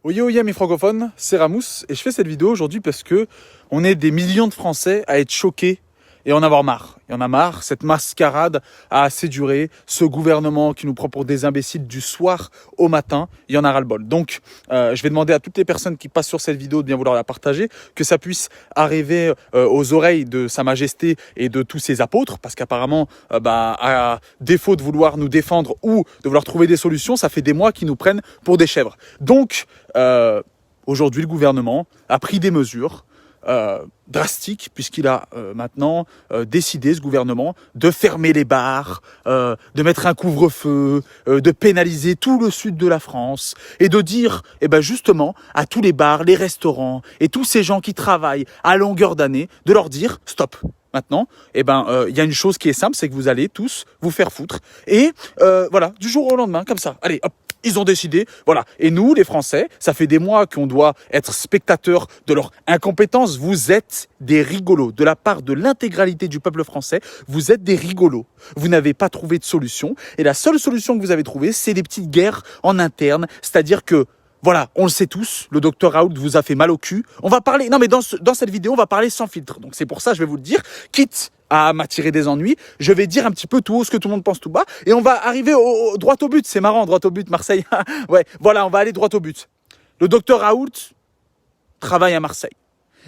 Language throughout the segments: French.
Oye mes francophones, c'est Ramous et je fais cette vidéo aujourd'hui parce que on est des millions de Français à être choqués et en avoir marre. Il y en a marre, cette mascarade a assez duré, ce gouvernement qui nous prend pour des imbéciles du soir au matin, il y en a ras-le-bol. Donc je vais demander à toutes les personnes qui passent sur cette vidéo de bien vouloir la partager, que ça puisse arriver aux oreilles de Sa Majesté et de tous ses apôtres, parce qu'apparemment, à défaut de vouloir nous défendre ou de vouloir trouver des solutions, ça fait des mois qu'ils nous prennent pour des chèvres. Donc aujourd'hui, le gouvernement a pris des mesures drastique, puisqu'il a maintenant décidé, ce gouvernement, de fermer les bars, de mettre un couvre-feu, de pénaliser tout le sud de la France et de dire justement à tous les bars, les restaurants et tous ces gens qui travaillent à longueur d'année, de leur dire stop. Maintenant, y a une chose qui est simple, c'est que vous allez tous vous faire foutre. Et voilà, du jour au lendemain, comme ça, allez, hop, ils ont décidé, voilà. Et nous, les Français, ça fait des mois qu'on doit être spectateurs de leur incompétence. Vous êtes des rigolos. De la part de l'intégralité du peuple français, vous êtes des rigolos. Vous n'avez pas trouvé de solution. Et la seule solution que vous avez trouvée, c'est des petites guerres en interne. C'est-à-dire que, voilà, on le sait tous, le docteur Raoult vous a fait mal au cul. On va parler, non mais dans cette vidéo, on va parler sans filtre. Donc c'est pour ça, je vais vous le dire, quitte à m'attirer des ennuis, je vais dire un petit peu tout haut ce que tout le monde pense tout bas, et on va arriver droit au but. C'est marrant, droit au but, Marseille. Ouais, voilà, on va aller droit au but. Le docteur Raoult travaille à Marseille.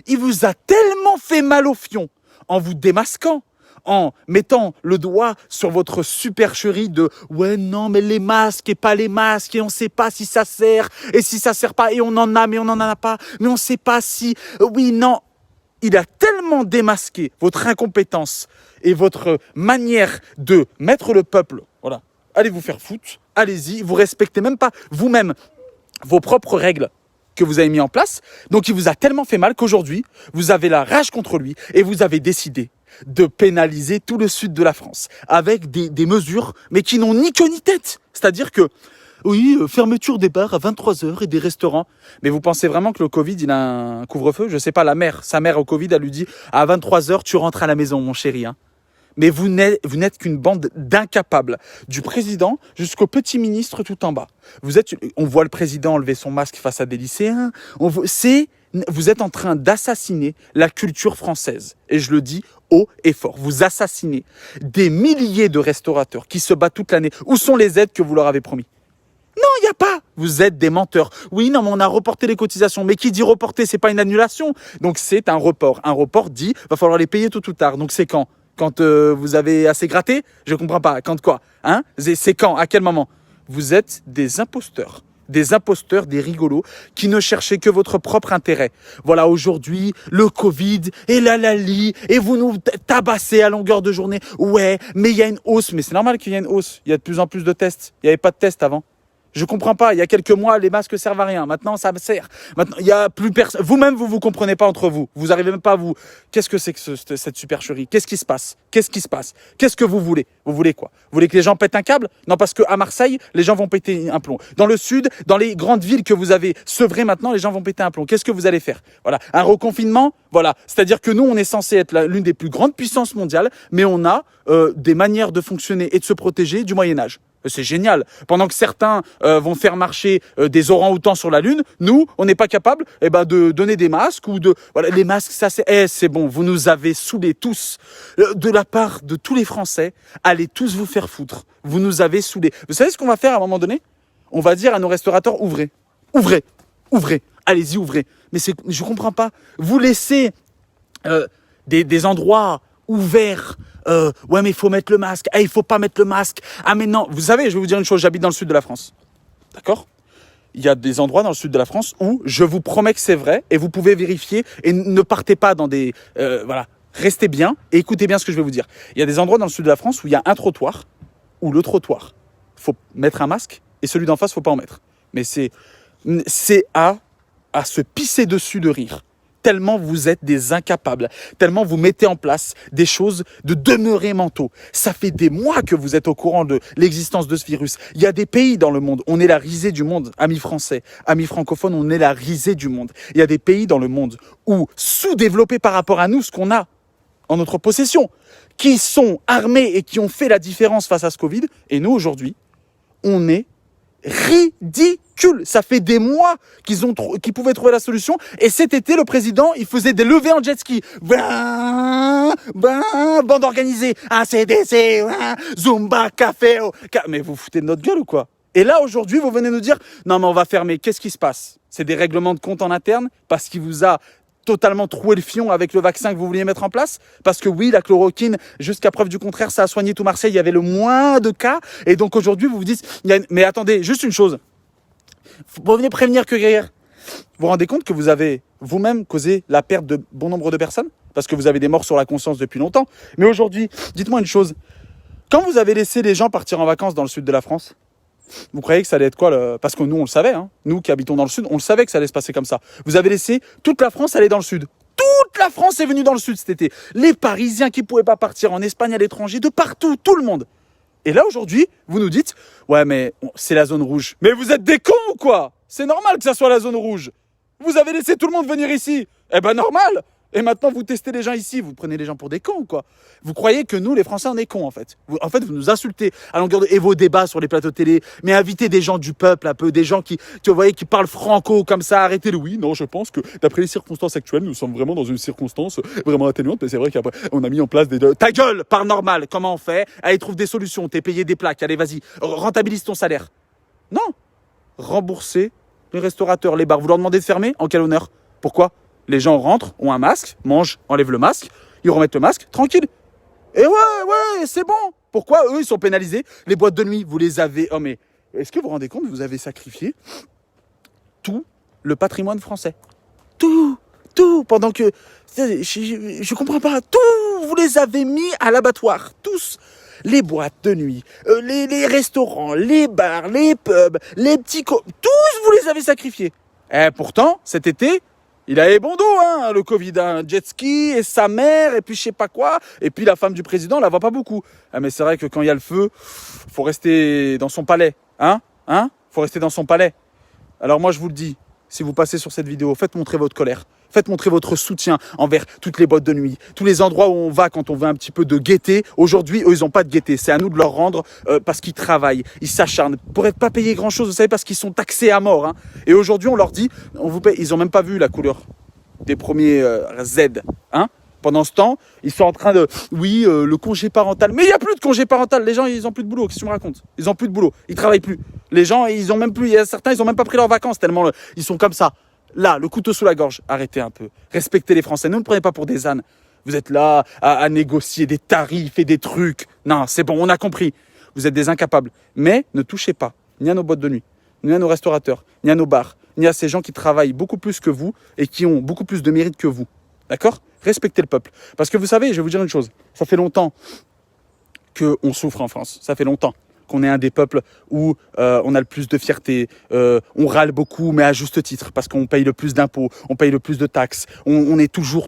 Il vous a tellement fait mal au fion en vous démasquant, en mettant le doigt sur votre supercherie de « ouais, non, mais les masques et pas les masques, et on sait pas si ça sert, et si ça sert pas, et on en a, mais on n'en a pas, mais on sait pas si... oui, non ». Il a tellement démasqué votre incompétence et votre manière de mettre le peuple, voilà, allez vous faire foutre, allez-y, vous respectez même pas vous-même vos propres règles que vous avez mis en place. Donc il vous a tellement fait mal qu'aujourd'hui, vous avez la rage contre lui et vous avez décidé de pénaliser tout le sud de la France avec des mesures, mais qui n'ont ni queue ni tête. C'est-à-dire que, oui, fermeture des bars à 23h et des restaurants. Mais vous pensez vraiment que le Covid, il a un couvre-feu? Je sais pas, sa mère au Covid, elle lui dit à 23h, tu rentres à la maison, mon chéri. Hein. Mais vous n'êtes qu'une bande d'incapables, du président jusqu'au petit ministre tout en bas. On voit le président enlever son masque face à des lycéens. Vous êtes en train d'assassiner la culture française. Et je le dis haut et fort. Vous assassinez des milliers de restaurateurs qui se battent toute l'année. Où sont les aides que vous leur avez promis? Non, il n'y a pas. Vous êtes des menteurs. Oui, non, mais on a reporté les cotisations. Mais qui dit reporter, c'est pas une annulation. Donc c'est un report. Un report dit, va falloir les payer tôt ou tard. Donc c'est quand? Quand vous avez assez gratté? Je comprends pas. Quand quoi? Hein? C'est quand? À quel moment? Vous êtes des imposteurs. Des imposteurs, des rigolos qui ne cherchaient que votre propre intérêt. Voilà, aujourd'hui, le Covid et la lali, et vous nous tabassez à longueur de journée. Ouais, mais il y a une hausse. Mais c'est normal qu'il y ait une hausse. Il y a de plus en plus de tests. Il n'y avait pas de tests avant. Je comprends pas. Il y a quelques mois, les masques servent à rien. Maintenant, ça me sert. Maintenant, il y a plus personne. Vous-même, vous comprenez pas entre vous. Vous arrivez même pas à vous. Qu'est-ce que c'est que cette supercherie? Qu'est-ce qui se passe? Qu'est-ce qui se passe? Qu'est-ce que vous voulez? Vous voulez quoi? Vous voulez que les gens pètent un câble? Non, parce que à Marseille, les gens vont péter un plomb. Dans le sud, dans les grandes villes que vous avez sevrées maintenant, les gens vont péter un plomb. Qu'est-ce que vous allez faire? Voilà, un reconfinement. Voilà, c'est-à-dire que nous, on est censé être l'une des plus grandes puissances mondiales, mais on a des manières de fonctionner et de se protéger du Moyen Âge. C'est génial. Pendant que certains vont faire marcher des orang-outans sur la Lune, nous, on n'est pas capable de donner des masques ou de... Voilà, les masques, ça c'est... c'est bon, vous nous avez saoulés tous. De la part de tous les Français, allez tous vous faire foutre. Vous nous avez saoulés. Vous savez ce qu'on va faire à un moment donné? On va dire à nos restaurateurs, ouvrez. Ouvrez. Ouvrez. Allez-y, ouvrez. Mais je comprends pas. Vous laissez des endroits ouverts. Ouais, mais il faut mettre le masque. Il faut pas mettre le masque. Ah, mais non. Vous savez, je vais vous dire une chose. J'habite dans le sud de la France. D'accord? Il y a des endroits dans le sud de la France où je vous promets que c'est vrai et vous pouvez vérifier et ne partez pas dans des... voilà. Restez bien et écoutez bien ce que je vais vous dire. Il y a des endroits dans le sud de la France où il y a un trottoir, où le trottoir, faut mettre un masque et celui d'en face, faut pas en mettre. Mais c'est à se pisser dessus de rire. Tellement vous êtes des incapables, tellement vous mettez en place des choses de demeurés mentaux. Ça fait des mois que vous êtes au courant de l'existence de ce virus. Il y a des pays dans le monde, on est la risée du monde, amis français, amis francophones, on est la risée du monde. Il y a des pays dans le monde où, sous-développés par rapport à nous, ce qu'on a en notre possession, qui sont armés et qui ont fait la différence face à ce Covid, et nous aujourd'hui, on est ridicule. Ça fait des mois qu'ils pouvaient trouver la solution. Et cet été, le président, il faisait des levées en jet ski. Bande organisée, ACDC, Zumba, café. Mais vous foutez de notre gueule ou quoi? Et là, aujourd'hui, vous venez nous dire, non, mais on va fermer. Qu'est-ce qui se passe? C'est des règlements de compte en interne parce qu'il vous a totalement troué le fion avec le vaccin que vous vouliez mettre en place? Parce que oui, la chloroquine, jusqu'à preuve du contraire, ça a soigné tout Marseille, il y avait le moins de cas. Et donc aujourd'hui, vous vous dites, mais attendez, juste une chose. Vous venez prévenir que guérir. Vous vous rendez compte que vous avez vous-même causé la perte de bon nombre de personnes? Parce que vous avez des morts sur la conscience depuis longtemps. Mais aujourd'hui, dites-moi une chose. Quand vous avez laissé les gens partir en vacances dans le sud de la France, vous croyez que ça allait être quoi Parce que nous, on le savait, hein. Nous qui habitons dans le sud, on le savait que ça allait se passer comme ça. Vous avez laissé toute la France aller dans le sud. Toute la France est venue dans le sud cet été. Les Parisiens qui ne pouvaient pas partir en Espagne, à l'étranger, de partout, tout le monde. Et là, aujourd'hui, vous nous dites, ouais, mais c'est la zone rouge. Mais vous êtes des cons ou quoi? C'est normal que ça soit la zone rouge. Vous avez laissé tout le monde venir ici. Eh ben normal. Et maintenant, vous testez les gens ici, vous prenez les gens pour des cons ou quoi? Vous croyez que nous, les Français, on est cons en fait. Vous nous insultez à longueur de... Et vos débats sur les plateaux de télé, mais invitez des gens du peuple un peu, des gens qui parlent franco comme ça, arrêtez-le. Oui, non, je pense que d'après les circonstances actuelles, nous sommes vraiment dans une circonstance vraiment atténuante, mais c'est vrai qu'après, on a mis en place des... Ta gueule, par normal, comment on fait? Allez, trouve des solutions, t'es payé des plaques, allez, vas-y, rentabilise ton salaire. Non, remboursez les restaurateurs, les bars, vous leur demandez de fermer, en quel honneur? Pourquoi? Les gens rentrent, ont un masque, mangent, enlèvent le masque, ils remettent le masque, tranquille. Et ouais, c'est bon. Pourquoi eux, ils sont pénalisés? Les boîtes de nuit, vous les avez... Oh mais, est-ce que vous vous rendez compte, vous avez sacrifié tout le patrimoine français? Tout, pendant que... Je comprends pas, tout, vous les avez mis à l'abattoir, tous. Les boîtes de nuit, les restaurants, les bars, les pubs, les petits... tous, vous les avez sacrifiés. Et pourtant, cet été... Il avait bon dos, hein, le Covid, un jet ski, et sa mère, et puis je sais pas quoi, et puis la femme du président, on la voit pas beaucoup. Ah, mais c'est vrai que quand il y a le feu, faut rester dans son palais, hein, faut rester dans son palais. Alors moi je vous le dis, si vous passez sur cette vidéo, faites montrer votre colère, faites montrer votre soutien envers toutes les boîtes de nuit, tous les endroits où on va quand on veut un petit peu de gaieté. Aujourd'hui, eux, ils n'ont pas de gaieté, c'est à nous de leur rendre parce qu'ils travaillent, ils s'acharnent, pour être pas payés grand chose, vous savez, parce qu'ils sont taxés à mort. Hein. Et aujourd'hui, on leur dit, on vous paye, ils n'ont même pas vu la couleur des premiers Z, hein. Pendant ce temps, ils sont en train de... Oui, le congé parental. Mais il n'y a plus de congé parental. Les gens, ils n'ont plus de boulot. Qu'est-ce que tu me racontes? Ils n'ont plus de boulot. Ils ne travaillent plus. Les gens, ils ont même plus... Il y a certains, ils n'ont même pas pris leurs vacances tellement ils sont comme ça. Là, le couteau sous la gorge. Arrêtez un peu. Respectez les Français. Ne nous prenez pas pour des ânes. Vous êtes là à négocier des tarifs et des trucs. Non, c'est bon, on a compris. Vous êtes des incapables. Mais ne touchez pas ni à nos boîtes de nuit, ni à nos restaurateurs, ni à nos bars, ni à ces gens qui travaillent beaucoup plus que vous et qui ont beaucoup plus de mérite que vous. D'accord? Respectez le peuple. Parce que vous savez, je vais vous dire une chose. Ça fait longtemps qu'on souffre en France. Ça fait longtemps qu'on est un des peuples où on a le plus de fierté. On râle beaucoup, mais à juste titre. Parce qu'on paye le plus d'impôts, on paye le plus de taxes. On est toujours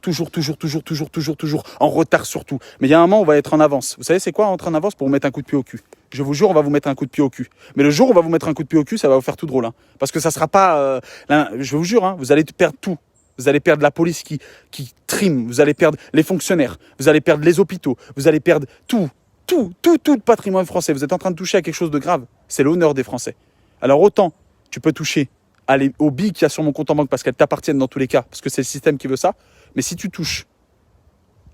en retard sur tout. Mais il y a un moment, on va être en avance. Vous savez, c'est quoi être en avance? Pour vous mettre un coup de pied au cul. Je vous jure, on va vous mettre un coup de pied au cul. Mais le jour où on va vous mettre un coup de pied au cul, ça va vous faire tout drôle. Hein. Parce que ça sera pas... je vous jure, hein, vous allez perdre tout. Vous allez perdre la police qui trime, vous allez perdre les fonctionnaires, vous allez perdre les hôpitaux, vous allez perdre tout le patrimoine français. Vous êtes en train de toucher à quelque chose de grave. C'est l'honneur des Français. Alors autant tu peux toucher aux billes qu'il y a sur mon compte en banque parce qu'elles t'appartiennent dans tous les cas, parce que c'est le système qui veut ça, mais si tu touches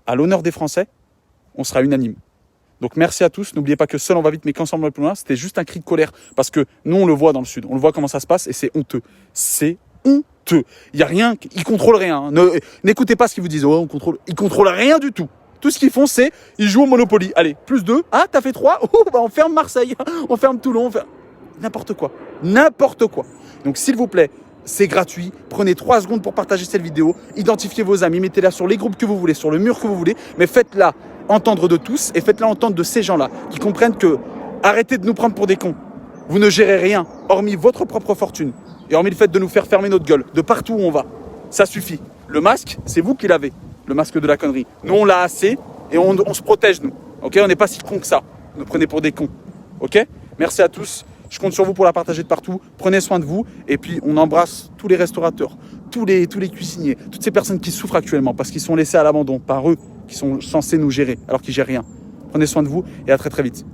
à l'honneur des Français, on sera unanime. Donc merci à tous. N'oubliez pas que seul on va vite, mais qu'ensemble on va plus loin. C'était juste un cri de colère parce que nous on le voit dans le sud, on le voit comment ça se passe et c'est honteux. C'est honteux. Il n'y a rien, ils contrôlent rien. N'écoutez pas ce qu'ils vous disent. Oh, ils contrôlent rien du tout. Tout ce qu'ils font, c'est ils jouent au Monopoly. Allez, plus 2. Ah, t'as fait 3. Oh, bah on ferme Marseille, on ferme Toulon, on ferme... N'importe quoi. N'importe quoi. Donc s'il vous plaît, c'est gratuit. Prenez 3 secondes pour partager cette vidéo. Identifiez vos amis, mettez-la sur les groupes que vous voulez, sur le mur que vous voulez, mais faites-la entendre de tous et faites-la entendre de ces gens-là qui comprennent que arrêtez de nous prendre pour des cons. Vous ne gérez rien, hormis votre propre fortune. Et hormis le fait de nous faire fermer notre gueule, de partout où on va. Ça suffit. Le masque, c'est vous qui l'avez. Le masque de la connerie. Nous, on l'a assez et on se protège, nous. Ok? On n'est pas si cons que ça. Vous nous prenez pour des cons. Ok? Merci à tous. Je compte sur vous pour la partager de partout. Prenez soin de vous. Et puis, on embrasse tous les restaurateurs, tous les cuisiniers, toutes ces personnes qui souffrent actuellement parce qu'ils sont laissés à l'abandon par eux qui sont censés nous gérer alors qu'ils gèrent rien. Prenez soin de vous et à très très vite.